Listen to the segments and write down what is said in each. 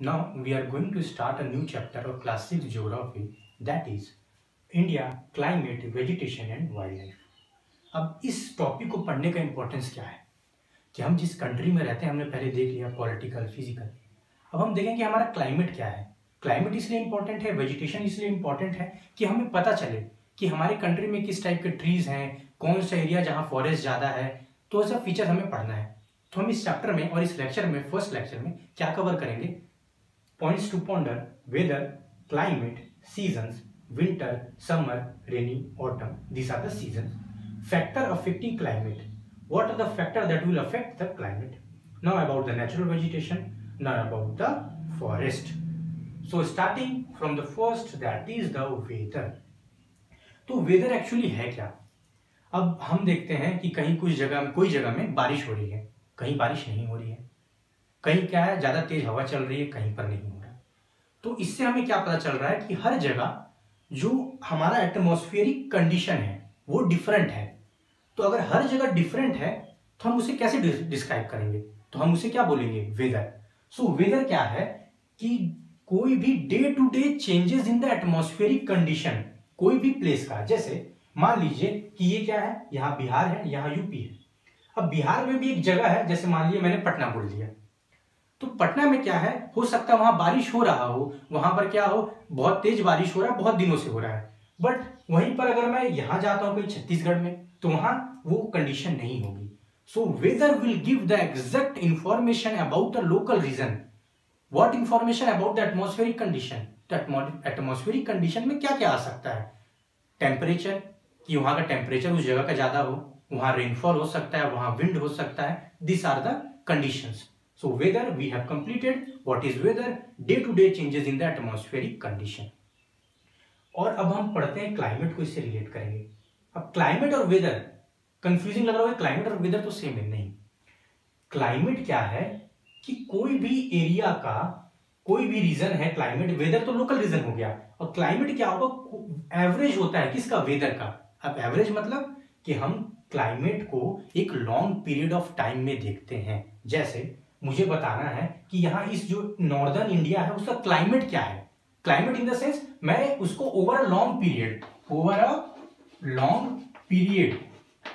Now we are going to start a new chapter of class 6 geography, that is India, climate, vegetation and wildlife. अब इस topic को पढ़ने का importance क्या है कि हम जिस कंट्री में रहते हैं हमने पहले देख लिया पॉलिटिकल, फिजिकल। अब हम देखें कि हमारा क्लाइमेट क्या है। क्लाइमेट इसलिए इम्पोर्टेंट है, वेजिटेशन इसलिए इम्पोर्टेंट है कि हमें पता चले कि हमारे कंट्री में किस टाइप के ट्रीज हैं, कौन सा एरिया जहाँ फॉरेस्ट ज़्यादा है, तो ऐसा फीचर हमें पढ़ना है। तो हम इस चैप्टर में और इस लेक्चर में, फर्स्ट लेक्चर में क्या कवर करेंगे? Points to ponder: weather, climate, seasons, winter, summer, rainy, autumn. These are the seasons. Factor affecting climate. What are the factors that will affect the climate? Now about the natural vegetation. Now about the forest. So starting from the first, that is the weather. तो weather actually है क्या? अब हम देखते हैं कि कहीं कुछ जगह, कोई जगह में बारिश हो रही है, कहीं बारिश नहीं हो रही है, कहीं क्या है ज्यादा तेज हवा चल रही है, कहीं पर नहीं हो रहा है। तो इससे हमें क्या पता चल रहा है कि हर जगह जो हमारा एटमॉस्फेरिक कंडीशन है वो डिफरेंट है। तो अगर हर जगह डिफरेंट है तो हम उसे कैसे डिस्क्राइब करेंगे? तो हम उसे क्या बोलेंगे? वेदर। सो वेदर क्या है कि कोई भी day to day changes in the atmospheric condition, कोई भी प्लेस का। जैसे मान लीजिए कि ये क्या है, यहाँ बिहार है, यहाँ यूपी है। अब बिहार में भी एक जगह है, जैसे मान लीजिए मैंने पटना बोल दिया, तो पटना में क्या है, हो सकता है वहां बारिश हो रहा हो, वहां पर क्या हो, बहुत तेज बारिश हो रहा है, बहुत दिनों से हो रहा है। बट वहीं पर अगर मैं यहां जाता हूं कोई छत्तीसगढ़ में, तो वहां वो कंडीशन नहीं होगी। So weather will give the exact information about the local region. What information about the atmospheric condition? Atmospheric condition में क्या क्या आ सकता है? टेम्परेचर, कि वहां का टेम्परेचर उस जगह का ज्यादा हो, वहां रेनफॉल हो सकता है, वहां विंड हो सकता है। This are the conditions. So weather we have completed. What is weather? Day to day changes in the atmospheric condition. और अब हम पढ़ते हैं क्लाइमेट को, इससे रिलेट करेंगे। अब क्लाइमेट और वेदर कंफ्यूजिंग लग रहा है, क्लाइमेट और वेदर तो सेम है। नहीं, क्लाइमेट क्या है कि कोई भी एरिया का कोई भी रीजन है क्लाइमेट। वेदर तो लोकल रीजन हो गया, और क्लाइमेट क्या होगा? एवरेज होता है किसका? वेदर का। अब एवरेज मतलब कि हम क्लाइमेट को एक लॉन्ग पीरियड ऑफ टाइम में देखते हैं। जैसे मुझे बताना है कि यहाँ इस जो नॉर्दर्न इंडिया है उसका क्लाइमेट क्या है। क्लाइमेट इन द सेंस मैं उसको ओवर अ लॉन्ग पीरियड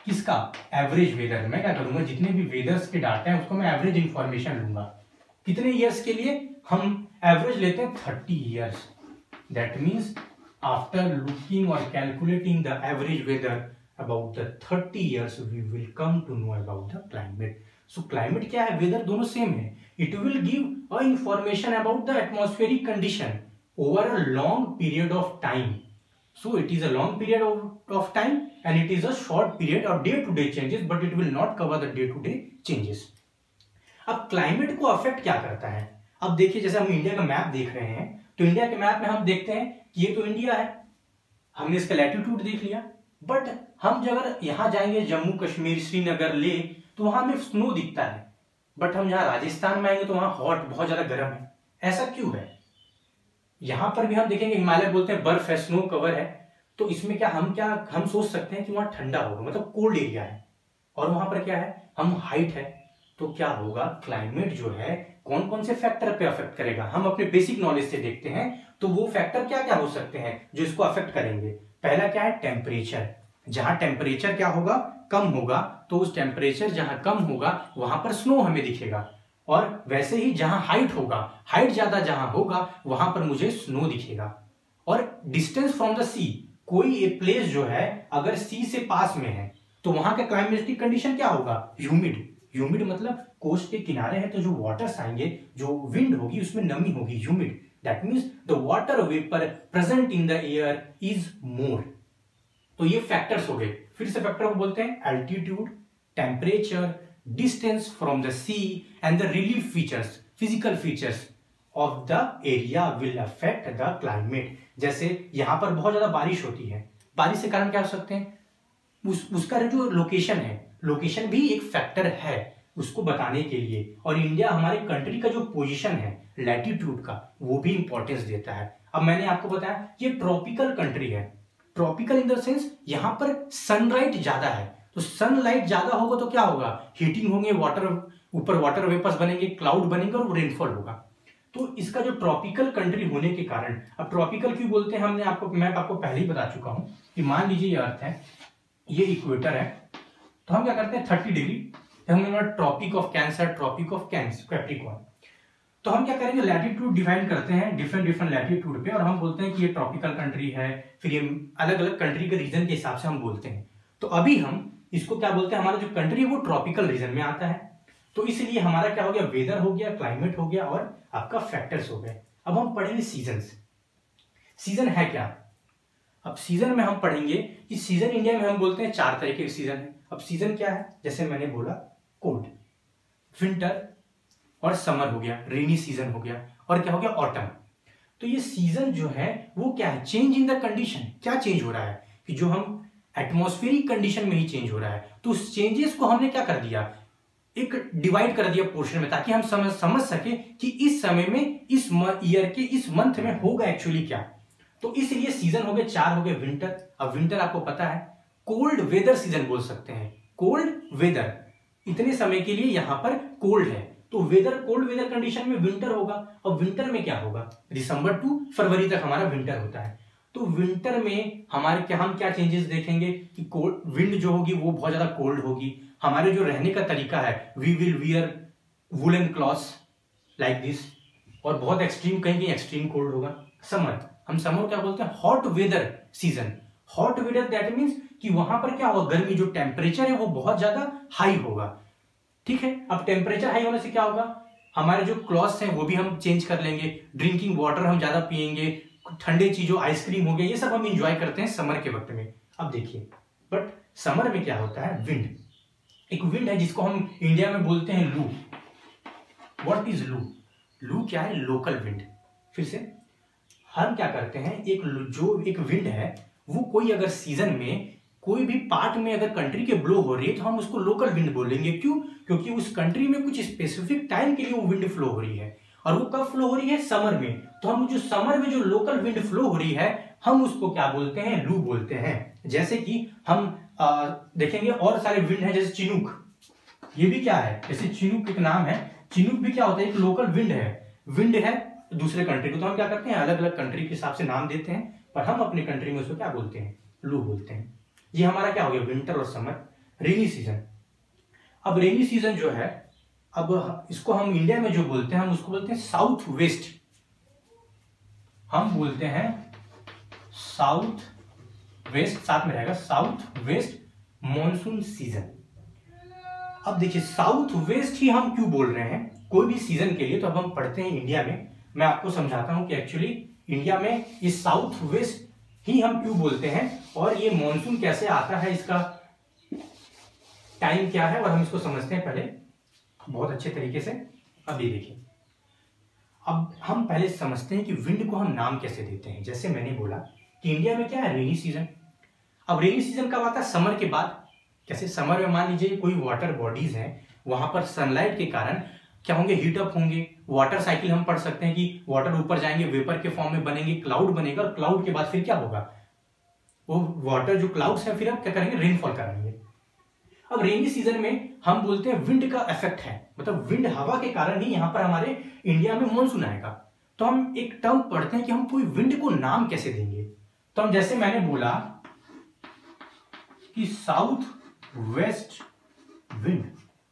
किसका? Average weather. मैं क्या करूंगा, जितने भी वेदर्स के डाटा है उसको मैं एवरेज इंफॉर्मेशन लूंगा। कितने ईयर्स के लिए? हम एवरेज लेते हैं 30 years. That means after looking और calculating the average weather about the 30 years we will come to know about the climate. So climate क्या है, weather दोनों सेम है। It will give a information about the atmospheric condition over a long period of time. So it is a long period of time and it is a short period or day to day changes, but it will not cover the day to day changes. अब climate को affect क्या करता है? अब देखिए, जैसे हम India का मैप देख रहे हैं, तो इंडिया के मैप में हम देखते हैं कि ये तो इंडिया है, हमने इसका लैटिट्यूड देख लिया। बट हम जब अगर यहां जाएंगे जम्मू कश्मीर, श्रीनगर, लेह, तो वहां हमें स्नो दिखता है। बट हम यहाँ राजस्थान में आएंगे तो वहां हॉट, बहुत ज्यादा गर्म है। ऐसा क्यों है? यहां पर भी हम देखेंगे हिमालय बोलते हैं बर्फ है, स्नो कवर है, तो इसमें क्या हम सोच सकते हैं कि वहां ठंडा होगा, मतलब कोल्ड एरिया है। और वहां पर क्या है, हम हाइट है, तो क्या होगा, क्लाइमेट जो है कौन कौन से फैक्टर पे अफेक्ट करेगा, हम अपने बेसिक नॉलेज से देखते हैं। तो वो फैक्टर क्या क्या हो सकते हैं जो इसको अफेक्ट करेंगे? पहला क्या है, टेम्परेचर। जहां टेम्परेचर क्या होगा, कम होगा, तो उस टेम्परेचर जहां कम होगा वहां पर स्नो हमें दिखेगा। और वैसे ही जहां हाइट होगा, हाइट ज्यादा जहां होगा वहां पर मुझे स्नो दिखेगा। और डिस्टेंस फ्रॉम द सी, कोई एक प्लेस जो है अगर सी से पास में है तो वहां का क्लाइमेटिक कंडीशन क्या होगा? ह्यूमिड। ह्यूमिड मतलब कोस्ट के किनारे है तो जो वाटर्स आएंगे, जो विंड होगी उसमें नमी होगी, humid. That means the water vapour present in the air is more. तो ये फैक्टर्स हो गए। फिर से फैक्टर को बोलते हैं altitude, temperature, distance from the sea and the relief features, physical features of the area will affect the climate. जैसे यहां पर बहुत ज्यादा बारिश होती है, बारिश के कारण क्या हो सकते हैं, उसका जो लोकेशन है, लोकेशन भी एक फैक्टर है उसको बताने के लिए। और इंडिया हमारे कंट्री का जो पोजीशन है लैटिट्यूड का, वो भी इंपॉर्टेंस देता है। अब मैंने आपको बताया ये ट्रॉपिकल कंट्री है। ट्रॉपिकल इन द सेंस यहां पर सनलाइट ज्यादा है, तो सनलाइट ज्यादा होगा तो क्या होगा, हीटिंग होंगे, वाटर ऊपर वाटर वेपर्स बनेंगे, क्लाउड बनेंगे और रेनफॉल होगा। तो इसका जो ट्रॉपिकल कंट्री होने के कारण, अब ट्रॉपिकल क्यों बोलते हैं मैं आपको पहले ही बता चुका हूं कि मान लीजिए ये अर्थ है, ये इक्वेटर है, तो हम क्या करते हैं 30 डिग्री हमने Tropic of Cancer, Tropic of Capricorn, तो हम क्या करेंगे लैटिट्यूड डिफाइन करते हैं डिफरेंट लैटिट्यूड पे और हम बोलते हैं कि ये ट्रॉपिकल कंट्री है, फिर ये अलग अलग कंट्री के रीजन के हिसाब से हम बोलते हैं। तो अभी हम इसको क्या बोलते हैं, हमारा जो कंट्री है वो ट्रॉपिकल रीजन में आता है, तो इसलिए हमारा क्या हो गया, वेदर हो गया, क्लाइमेट हो गया और आपका फैक्टर्स हो गए। अब हम पढ़ेंगे सीजन्स। सीजन है क्या? अब सीजन में हम पढ़ेंगे कि सीजन इंडिया में हम बोलते हैं 4 तरह के सीजन है। अब सीजन क्या है, जैसे मैंने बोला कोल्ड, विंटर और समर हो गया, रेनी सीजन हो गया, और क्या हो गया ऑटम। तो ये सीजन जो है वो क्या है, चेंज इन द कंडीशन। क्या चेंज हो रहा है कि जो हम एटमॉस्फेरिक कंडीशन में ही चेंज हो रहा है, तो उस चेंजेस को हमने क्या कर दिया, एक डिवाइड कर दिया पोर्शन में, ताकि हम समझ सके कि इस समय में, इस ईयर के इस मंथ में होगा एक्चुअली क्या। तो इसलिए सीजन हो गए 4 हो गए विंटर। अब विंटर आपको पता है कोल्ड वेदर सीजन बोल सकते हैं, कोल्ड वेदर, इतने समय के लिए यहां पर कोल्ड है, तो वेदर कोल्ड वेदर कंडीशन में विंटर होगा। अब विंटर में क्या होगा, दिसंबर टू फरवरी तक हमारा विंटर होता है। तो विंटर में हमारे क्या, हम क्या चेंजेस देखेंगे कि कोल्ड विंड जो होगी वो बहुत ज्यादा कोल्ड होगी, हमारे जो रहने का तरीका है we will wear woollen clothes like this, और बहुत एक्सट्रीम, कहीं कहीं एक्सट्रीम कोल्ड होगा। समर, हम समर क्या बोलते हैं, hot weather season. Hot weather that means कि वहां पर क्या होगा, गर्मी, जो टेम्परेचर है वो बहुत ज्यादा हाई होगा, ठीक है। अब टेम्परेचर हाई होने से क्या होगा, हमारे जो क्लॉथ्स हैं वो भी हम चेंज कर लेंगे, ड्रिंकिंग वाटर हम ज्यादा पिएंगे, ठंडे चीजों आइसक्रीम हो गया, ये सब हम इंजॉय करते हैं समर के वक्त में। अब देखिए, बट समर में क्या होता है, विंड, एक विंड है जिसको हम इंडिया में बोलते हैं लू। व्हाट इज लू? लू क्या है, लोकल विंड। फिर से हम क्या करते हैं, एक विंड है वो कोई अगर सीजन में कोई भी पार्ट में अगर कंट्री के ब्लो हो रही है तो हम उसको लोकल विंड बोलेंगे। क्यों? क्योंकि उस कंट्री में कुछ स्पेसिफिक टाइम के लिए वो विंड फ्लो हो रही है, और वो कब फ्लो हो रही है, समर में। तो हम जो समर में जो लोकल विंड फ्लो हो रही है हम उसको क्या बोलते हैं, लू बोलते हैं। जैसे कि हम देखेंगे और सारे विंड हैं, जैसे चिनूक, ये भी क्या है, जैसे चिनूक एक नाम है, चिनूक भी क्या होता है, एक लोकल विंड है दूसरे कंट्री को। तो हम क्या करते हैं, अलग अलग कंट्री के हिसाब से नाम देते हैं, पर हम अपने कंट्री में उसको क्या बोलते हैं, लू बोलते हैं। ये हमारा क्या हो गया, विंटर और समर। रेनी सीजन, अब रेनी सीजन जो है, अब इसको हम इंडिया में जो बोलते हैं हम उसको बोलते हैं साउथ वेस्ट, हम बोलते हैं साउथ वेस्ट, साथ में रहेगा साउथ वेस्ट मॉनसून सीजन। अब देखिए साउथ वेस्ट ही हम क्यों बोल रहे हैं कोई भी सीजन के लिए, तो अब हम पढ़ते हैं इंडिया में, मैं आपको समझाता हूं कि एक्चुअली इंडिया में इस साउथ वेस्ट ही हम क्यों बोलते हैं, और ये मॉनसून कैसे आता है, इसका टाइम क्या है, और हम इसको समझते हैं पहले बहुत अच्छे तरीके से। अब ये देखिए, अब हम पहले समझते हैं कि विंड को हम नाम कैसे देते हैं। जैसे मैंने बोला कि इंडिया में क्या है, रेनी सीजन। अब रेनी सीजन कब आता है, समर के बाद। जैसे समर में मान लीजिए कोई वाटर बॉडीज हैं, वहां पर सनलाइट के कारण क्या होंगे, हीट अप होंगे। वाटर साइकिल हम पढ़ सकते हैं कि वाटर ऊपर जाएंगे, वेपर के फॉर्म में बनेंगे, क्लाउड बनेगा, और क्लाउड के बाद फिर क्या होगा, वो वाटर जो क्लाउड्स है फिर हम क्या करेंगे, रेनफॉल कराएंगे। अब रेनी सीजन में हम बोलते हैं विंड का इफेक्ट है, मतलब विंड हवा के कारण ही यहां पर हमारे इंडिया में मॉनसून आएगा। तो हम एक टर्म पढ़ते हैं कि हम कोई विंड को नाम कैसे देंगे। तो हम, जैसे मैंने बोला कि south west wind,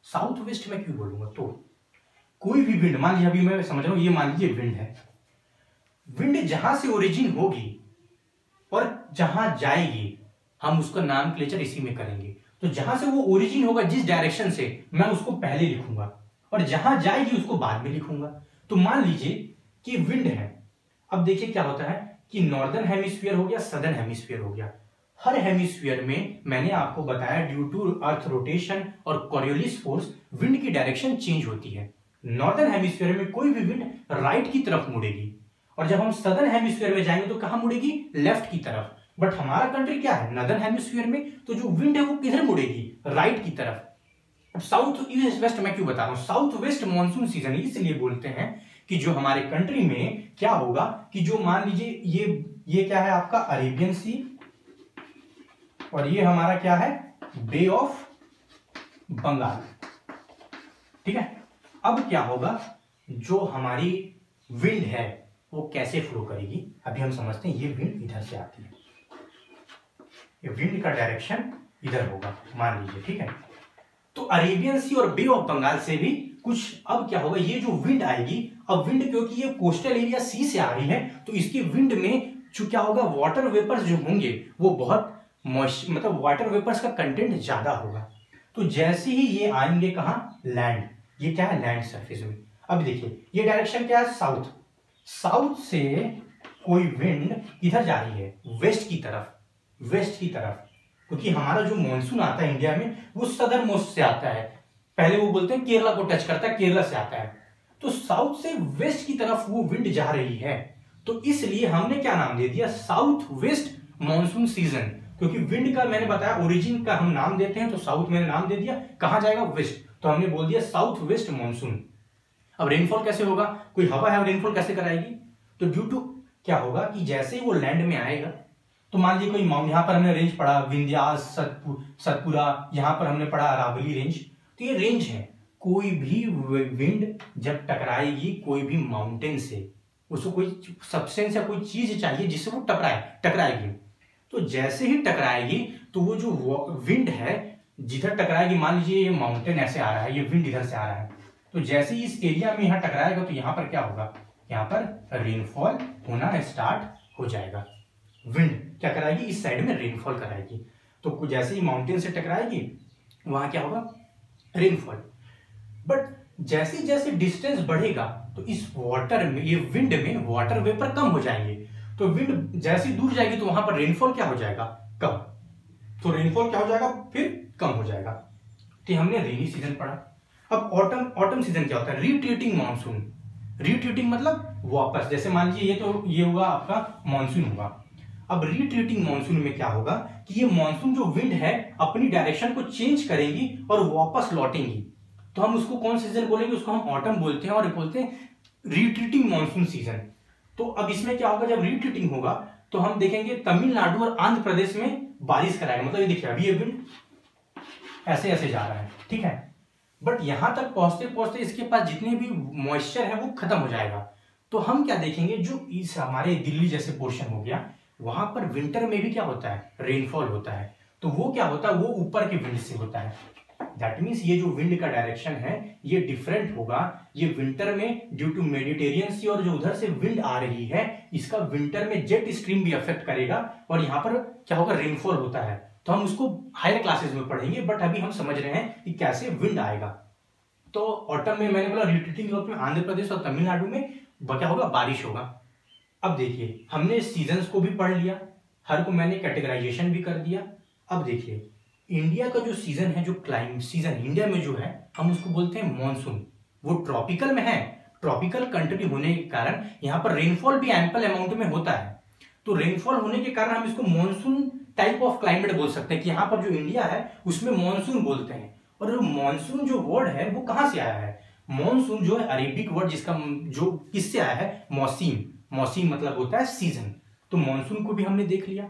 south west में क्यों बोलूंगा, तो कोई भी विंड, मान लीजिए अभी मैं समझ रहा हूं, ये मान लीजिए विंड है, विंड जहां से ओरिजिन होगी और जहां जाएगी हम उसका नामक्लेचर इसी में करेंगे। तो जहां से वो ओरिजिन होगा, जिस डायरेक्शन से, मैं उसको पहले लिखूंगा, और जहां जाएगी उसको बाद में लिखूंगा। तो मान लीजिए कि विंड है, अब देखिए क्या होता है कि नॉर्दर्न हेमिस्फीयर हो गया, सदर्न हेमिस्फीयर हो गया। हर हेमिस्फीयर में मैंने आपको बताया ड्यू टू अर्थ रोटेशन और कॉरियोलिस फोर्स विंड की डायरेक्शन चेंज होती है। नॉर्दर्न हेमिस्फीयर में कोई भी विंड राइट की तरफ मुड़ेगी, और जब हम सदर्न हेमिस्फीयर में जाएंगे तो कहां मुड़ेगी, लेफ्ट की तरफ। बट हमारा कंट्री क्या है, नॉर्दर्न हेमिस्फीयर में, तो जो विंड है वो किधर मुड़ेगी, राइट की तरफ। अब साउथ ईस्ट वेस्ट मैं क्यों बता रहा हूं, साउथ वेस्ट मॉनसून सीजन इसलिए बोलते हैं कि जो हमारे कंट्री में क्या होगा कि जो मान लीजिए ये क्या है आपका अरेबियन सी, और ये हमारा क्या है, बे ऑफ बंगाल, ठीक है। अब क्या होगा, जो हमारी विंड है वो कैसे फ्लो करेगी, अभी हम समझते हैं। ये विंड इधर से आती है, ये विंड का डायरेक्शन इधर होगा मान लीजिए, ठीक है। तो अरेबियन सी और बे ऑफ बंगाल से भी कुछ, अब क्या होगा, ये जो विंड आएगी, अब विंड क्योंकि ये कोस्टल एरिया सी से आ रही है तो इसकी विंड में जो क्या होगा, वाटर वेपर्स जो होंगे वो बहुत मॉइस्ट, मतलब वाटर वेपर्स का कंटेंट ज्यादा होगा। तो जैसे ही ये आएंगे कहाँ, लैंड, ये क्या है, लैंड सरफेस में। अब देखिए ये डायरेक्शन क्या है, साउथ, साउथ से कोई विंड इधर जा रही है, वेस्ट की तरफ, वेस्ट की तरफ, क्योंकि हमारा जो मॉनसून आता है इंडिया में वो सदर मोस्ट से आता है, पहले वो बोलते हैं केरला को टच करता है, केरला से आता है। तो साउथ से वेस्ट की तरफ वो विंड जा रही है, तो इसलिए हमने क्या नाम दे दिया, साउथ वेस्ट मॉनसून सीजन। क्योंकि विंड का मैंने बताया ओरिजिन का हम नाम देते हैं, तो साउथ मैंने नाम दे दिया, कहां जाएगा, वेस्ट, तो हमने बोल दिया साउथ वेस्ट मॉनसून। अब रेनफॉल कैसे होगा, कोई हवा है, रेनफॉल कैसे कराएगी, तो ड्यू टू क्या होगा कि जैसे ही वो लैंड में आएगा, तो मान लीजिए कोई माउंट, यहां पर हमने रेंज पढ़ा विंध्यास, सतपुरा, यहां पर हमने पढ़ा अरावली रेंज, तो ये रेंज है। कोई भी विंड जब टकराएगी कोई भी माउंटेन से, उसको कोई सब्सटेंस या कोई चीज चाहिए जिससे वो टकराएगी। तो जैसे ही टकराएगी तो वो जो विंड है जिधर टकराएगी, मान लीजिए ये माउंटेन ऐसे आ रहा है, ये विंड इधर से आ रहा है, तो जैसे ही इस एरिया में यहाँ टकराएगा तो यहाँ पर क्या होगा, यहाँ पर रेनफॉल होना स्टार्ट हो जाएगा। विंड क्या कराएगी, इस साइड में रेनफॉल कराएगी। तो जैसे ही माउंटेन से टकराएगी वहां क्या होगा, रेनफॉल। बट जैसे जैसे डिस्टेंस बढ़ेगा तो इस वाटर में, ये विंड में वाटर वेपर कम हो जाएंगे, तो विंड जैसे दूर जाएगी तो वहां पर रेनफॉल क्या हो जाएगा, कम, तो रेनफॉल क्या हो जाएगा, फिर कम हो जाएगा। तो हमने रेनी सीजन पढ़ा। अब ऑटम सीजन क्या होता है, रिट्रीटिंग मानसून। रिट्रीटिंग मतलब वापस, जैसे मान लीजिए ये हुआ आपका मानसून हुआ, अब रिट्रीटिंग मानसून में क्या होगा कि ये मानसून जो विंड है अपनी डायरेक्शन को चेंज करेंगी और वापस लौटेंगी, तो हम उसको कौन सीजन बोलेंगे, उसको हम ऑटम बोलते हैं, और बोलते हैं रिट्रीटिंग मानसून सीजन। तो अब इसमें क्या होगा, जब रिट्रीटिंग होगा तो हम देखेंगे तमिलनाडु और आंध्र प्रदेश में बारिश कराएगा, मतलब ये देखिए अभी ये विंड ऐसे ऐसे जा रहा है, ठीक है, बट यहां तक पहुंचते पहुंचते इसके पास जितने भी मॉइस्चर है वो खत्म हो जाएगा। तो हम क्या देखेंगे, जो इस हमारे दिल्ली जैसे पोर्शन हो गया, वहां पर विंटर में भी क्या होता है, रेनफॉल होता है, तो वो क्या होता है, वो ऊपर के विंड से होता है। दैट मीन्स ये जो विंड का डायरेक्शन है ये डिफरेंट होगा। ये विंटर में ड्यू टू मेडिटेरियन सी और जो उधर से विंड आ रही है, इसका विंटर में जेट स्ट्रीम भी अफेक्ट करेगा और यहाँ पर क्या होगा, रेनफॉल होता है। तो हम उसको हायर क्लासेस में पढ़ेंगे, बट अभी हम समझ रहे हैं कि कैसे विंड आएगा। तो ऑटम में मैंने बोला रिट्रीटिंग यूरोप में आंध्र प्रदेश और तमिलनाडु में क्या होगा, बारिश होगा। अब देखिए हमने सीजन्स को भी पढ़ लिया, हर को मैंने कैटेगराइजेशन भी कर दिया। अब देखिए इंडिया का जो सीजन है, जो क्लाइमेट सीजन इंडिया में जो है, हम उसको बोलते हैं मॉनसून। वो ट्रॉपिकल में है, ट्रॉपिकल कंट्री होने के कारण यहाँ पर रेनफॉल भी एम्पल अमाउंट में होता है। तो रेनफॉल होने के कारण हम इसको मॉनसून टाइप ऑफ क्लाइमेट बोल सकते हैं कि यहाँ पर जो इंडिया है उसमें मॉनसून बोलते हैं। और जो मॉनसून जो वर्ड है वो कहाँ से आया है, मॉनसून जो है अरेबिक वर्ड, जिसका जो किससे आया है, मौसीम। मौसीम मतलब होता है सीजन। तो मॉनसून को भी हमने देख लिया।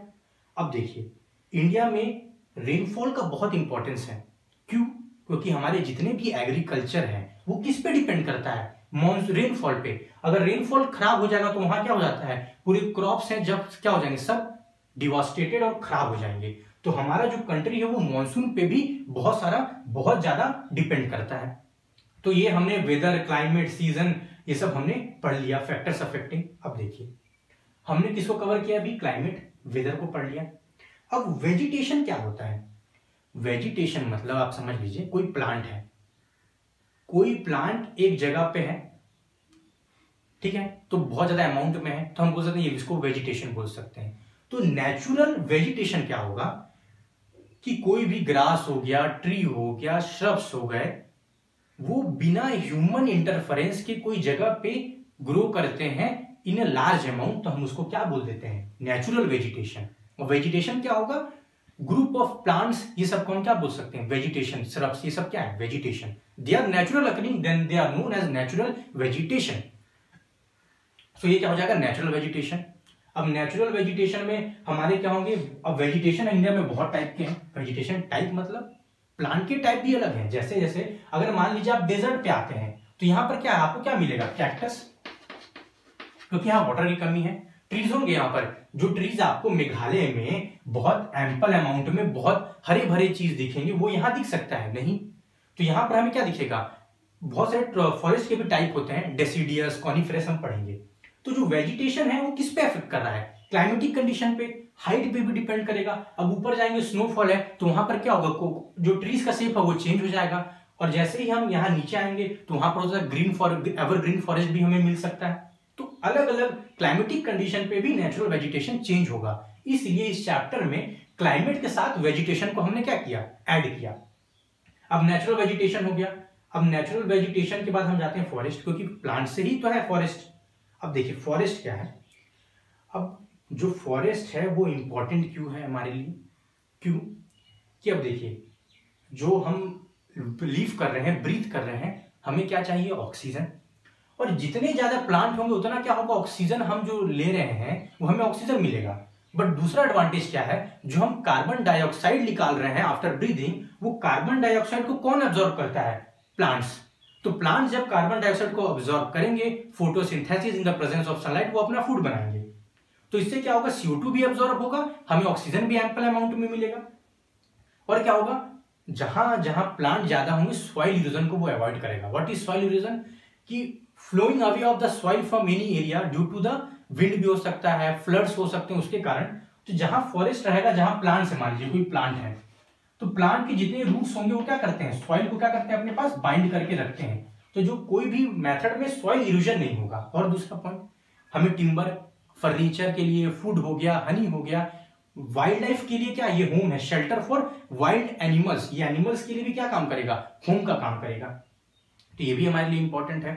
अब देखिए इंडिया में रेनफॉल का बहुत इंपॉर्टेंस है। क्यों, क्योंकि हमारे जितने भी एग्रीकल्चर है वो किस पे डिपेंड करता है, रेनफॉल पे। अगर रेनफॉल खराब हो जाएगा तो वहां क्या हो जाता है, पूरे क्रॉप्स हैं जब क्या हो जाएंगे, सब डिवास्टेटेड और खराब हो जाएंगे। तो हमारा जो कंट्री है वो मॉनसून पे भी बहुत ज्यादा डिपेंड करता है। तो ये हमने वेदर, क्लाइमेट, सीजन, ये सब हमने पढ़ लिया, फैक्टर्स अफेक्टिंग। अब देखिए हमने किसको कवर किया, अभी क्लाइमेट, वेदर को पढ़ लिया। अब वेजिटेशन क्या होता है, वेजिटेशन मतलब आप समझ लीजिए कोई प्लांट है, कोई प्लांट एक जगह पे है, ठीक है, तो बहुत ज्यादा अमाउंट में है, तो हम बोल सकते हैं ये इसको वेजिटेशन बोल सकते हैं। तो नेचुरल वेजिटेशन क्या होगा कि कोई भी ग्रास हो गया, ट्री हो गया, श्रब्स हो गए, वो बिना ह्यूमन इंटरफेरेंस के कोई जगह पे ग्रो करते हैं इन अ लार्ज अमाउंट, तो हम उसको क्या बोल देते हैं, नेचुरल वेजिटेशन। और वेजिटेशन क्या होगा, ग्रुप ऑफ प्लांट्स, ये सब को हम क्या बोल सकते हैं, वेजिटेशन, श्रब्स, ये सब क्या है, vegetation. They are natural occurring, then they are known as natural vegetation. So ये क्या हो जाएगा, नेचुरल वेजिटेशन। अब नेचुरल वेजिटेशन में हमारे क्या होंगे, अब वेजिटेशन इंडिया में बहुत टाइप के हैं। वेजिटेशन टाइप मतलब प्लांट के टाइप भी अलग है। जैसे जैसे अगर मान लीजिए आप डेजर्ट पे आते हैं तो यहाँ पर क्या है, आपको क्या मिलेगा, कैक्टस, क्योंकि यहाँ वाटर की कमी है। ट्रीज होंगे यहाँ पर, जो ट्रीज आपको मेघालय में बहुत एम्पल अमाउंट में बहुत हरे भरे चीज दिखेंगे, वो यहाँ दिख सकता है नहीं। तो यहाँ पर हमें क्या दिखेगा, बहुत सारे फॉरेस्ट के भी टाइप होते हैं, डेसिडियस, कॉनिफेरस हम पढ़ेंगे। तो जो वेजिटेशन है वो किस पे अफेक्ट कर रहा है, क्लाइमेटिक कंडीशन पे, हाइट पे भी डिपेंड करेगा। अब ऊपर जाएंगे स्नोफॉल है तो वहां पर क्या होगा, जो ट्रीज का शेप है वो चेंज हो जाएगा। और जैसे ही हम यहाँ नीचे आएंगे तो वहां पर ग्रीन फॉरेस्ट, एवरग्रीन फॉरेस्ट भी हमें मिल सकता है। तो अलग अलग क्लाइमेटिक कंडीशन पे भी नेचुरल वेजिटेशन चेंज होगा। इसलिए इस चैप्टर में क्लाइमेट के साथ वेजिटेशन को हमने क्या किया, ऐड किया। अब नेचुरल वेजिटेशन हो गया। अब नेचुरल वेजिटेशन के बाद हम जाते हैं फॉरेस्ट, क्योंकि प्लांट से ही तो है फॉरेस्ट। अब देखिए फॉरेस्ट क्या है। अब जो फॉरेस्ट है वो इंपॉर्टेंट क्यों है हमारे लिए, क्यों कि अब देखिए जो हम लीव कर रहे हैं, ब्रीथ कर रहे हैं, हमें क्या चाहिए, ऑक्सीजन। और जितने ज्यादा प्लांट होंगे उतना क्या होगा, ऑक्सीजन हम जो ले रहे हैं वो हमें ऑक्सीजन मिलेगा। बट दूसरा एडवांटेज क्या है, जो हम कार्बन डाइऑक्साइड निकाल रहे हैं आफ्टर ब्रीदिंग, वो कार्बन डाइऑक्साइड को कौन अब्जॉर्ब करता है, प्लांट्स। तो प्लांट्स जब कार्बन डाइऑक्साइड को अब्जॉर्ब करेंगे, photosynthesis in the presence of sunlight, वो अपना फूड बनाएंगे। तो इससे क्या होगा, CO2 भी अब्जॉर्ब होगा, हमें ऑक्सीजन भी एम्पल अमाउंट में मिलेगा। और क्या होगा, जहां जहां प्लांट ज्यादा होंगे सॉइल इरोजन को वो अवॉइड करेगा। व्हाट इज सॉइल इरोजन, कि flowing away of the soil from any area due to the wind भी हो सकता है, फ्लड्स हो सकते हैं उसके कारण। तो जहां फॉरेस्ट रहेगा, जहां प्लांट्स है, मान लीजिए कोई प्लांट है, तो प्लांट के जितने रूट्स होंगे वो क्या करते हैं, सॉइल को क्या करते हैं, अपने पास बाइंड करके रखते हैं। तो जो कोई भी मेथड में सॉइल इरोजन नहीं होगा। और दूसरा पॉइंट, हमें टिम्बर, फर्नीचर के लिए, फूड हो गया, हनी हो गया, वाइल्ड लाइफ के लिए क्या, ये होम है, शेल्टर फॉर वाइल्ड एनिमल्स, ये एनिमल्स के लिए भी क्या काम करेगा, होम का काम करेगा। तो ये भी हमारे लिए इंपॉर्टेंट है।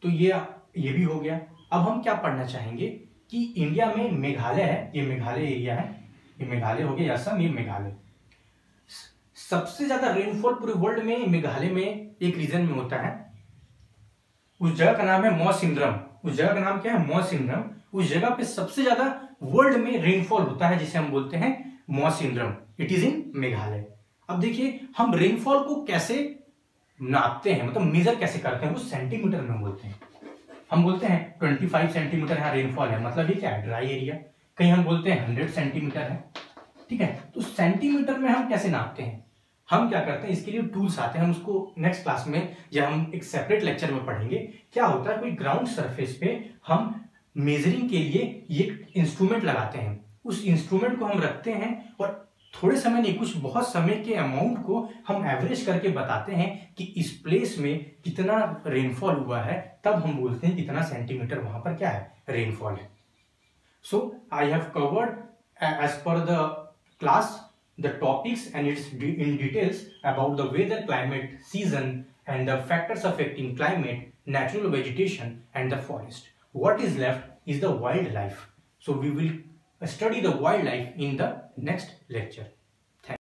तो ये भी हो गया। अब हम क्या पढ़ना चाहेंगे कि इंडिया में मेघालय है, ये मेघालय एरिया है, ये मेघालय हो गया, असम, ये मेघालय। सबसे ज्यादा रेनफॉल पूरे वर्ल्ड में मेघालय में एक रीजन में होता है। उस जगह का नाम है मौसिनराम। उस जगह का नाम क्या है, मौसिनराम। उस जगह पे सबसे ज्यादा वर्ल्ड में रेनफॉल होता है, जिसे हम बोलते हैं Mawsynram. It is in Meghalaya. अब देखिए हम रेनफॉल को कैसे नापते हैं, मतलब मेजर कैसे करते हैं, वो सेंटीमीटर में बोलते हैं। हम बोलते हैं 25 सेंटीमीटर यहाँ रेनफॉल है, मतलब ये क्या है, ड्राई एरिया। कहीं हम बोलते हैं 100 सेंटीमीटर है, ठीक है। तो सेंटीमीटर में हम कैसे नापते हैं, हम क्या करते हैं, इसके लिए टूल्स आते हैं, हम उसको नेक्स्ट क्लास में या हम एक सेपरेट लेक्चर में पढ़ेंगे। क्या होता है, कोई ग्राउंड सरफेस पे हम मेजरिंग के लिए ये इंस्ट्रूमेंट लगाते हैं, उस इंस्ट्रूमेंट को हम रखते हैं और थोड़े समय नहीं, कुछ बहुत समय के अमाउंट को हम एवरेज करके बताते हैं कि इस प्लेस में कितना रेनफॉल हुआ है, तब हम बोलते हैं कितना सेंटीमीटर वहां पर क्या है, रेनफॉल है। So I have covered as per the class the topics and its in details about the weather, climate, season and the factors affecting climate, natural vegetation and the forest. What is left is the wildlife. So we will study the wildlife in the next lecture.